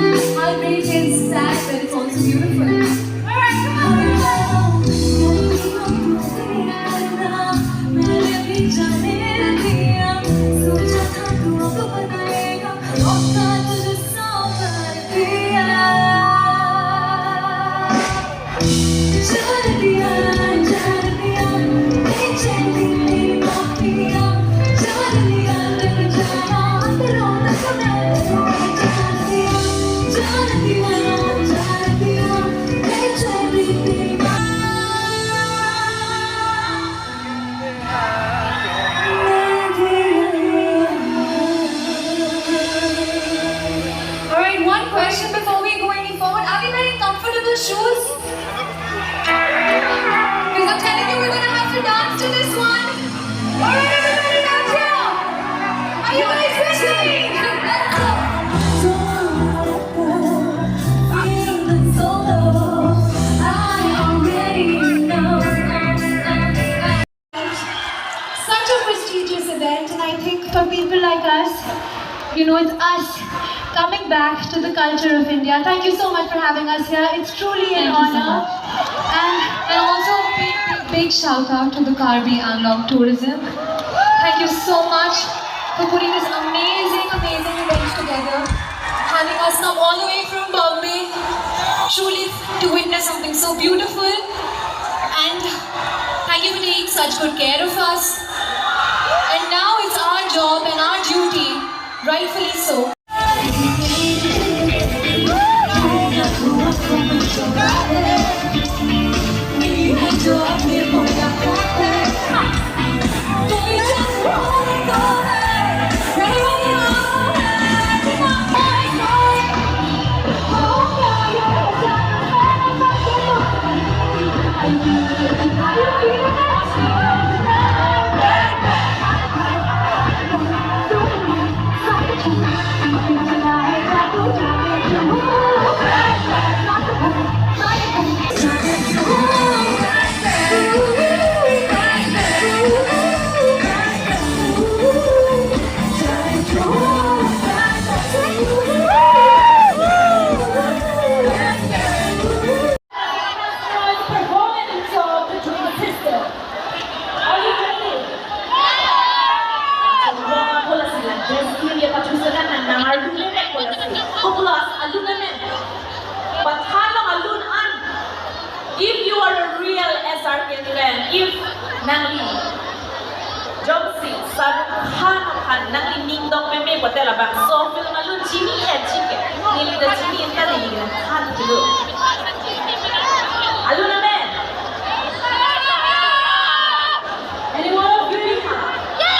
Heartbreak is sad, but it's also beautiful. Alright, come on. Alright, one question before we go any forward. Are we wearing comfortable shoes? Because I'm telling you, we're gonna have to dance to this one. Alright, everybody dance here. Are you guys ready? Let's go. Feeling so low. I already know. Such a prestigious event, and I think for people like us, you know, it's us coming back to the culture of India. Thank you so much for having us here. It's truly an honor. And also a big shout out to the Karbi Anglong tourism. Thank you so much for putting this amazing event together. Having us come all the way from Bombay, truly to witness something so beautiful. And thank you for taking such good care of us. And now it's our job and our duty, rightfully so. If you are a real SRK fan, if Nangli, Jomsi, Sarukhan, Nangli Ning Dong Meme, whatever, but so film alone, Jimmy and Chicken, nearly the Jimmy and Tadi, can't do. Aluna man. Anyone of you? Yeah!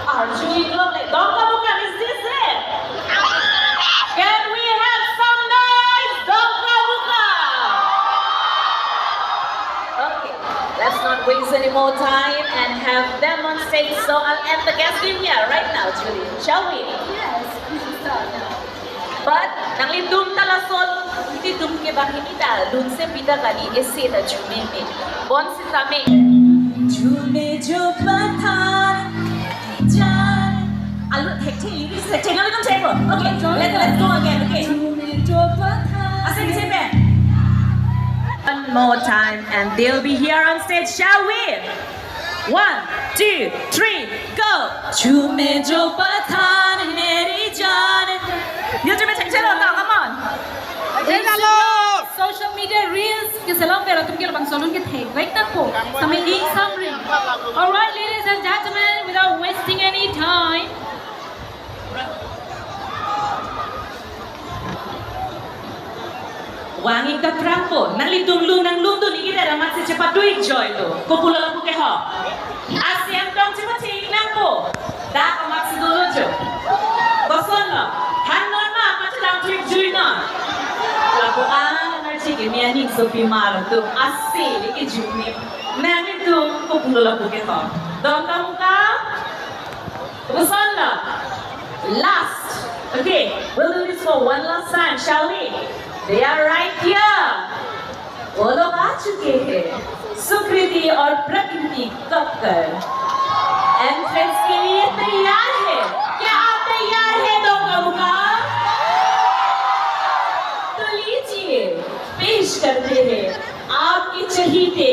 Are you like Dongkamukam? Is this it? Can we have some noise? Dongkamukam! Okay, let's not waste any more time and have them on stage. So I'll end the guest in here right now, Julie. Shall we? Yes, we should start now. But nangli dum talasol hindi dum ke bahini ta dum se pita kali esse da jume me bon se tame jume jo pathan jan alu hekte lyrics se chengal dum chego. Okay, let's go again. Okay, jume jo pathan ase se pe one more time and they'll be here on stage. Shall we? 1, 2, 3, go. Jume jo pathan meri jaan. YouTube check chalo ta, come on. Social media reels ke salam pera tum ke bang salon ke the right na ko samay ing samri. All right, ladies and gentlemen, without wasting any time, Wangi ka trampo, nang lung tu ni kita ramat secepat duit joy tu. Ko pula lapu ke ho. Asyam dong cepat cing nang ko. Dah amat sedulu jo. Bosan lo. Hanon ma macam dalam duit joy na. Lapu nanti ke ni ani sopi mar tu asli ke joy. Nang itu ko pula lapu ke ho. Dongkamukam. Bosan lo. Last. Okay, we'll do this for one last time, shall we? They are right here. वो लोग आ चुके हैं सुकृति और प्रकृति Kakkar entrance के लिए तैयार है क्या आप तैयार हैं दोंकामुकम करते हैं आपके चहीते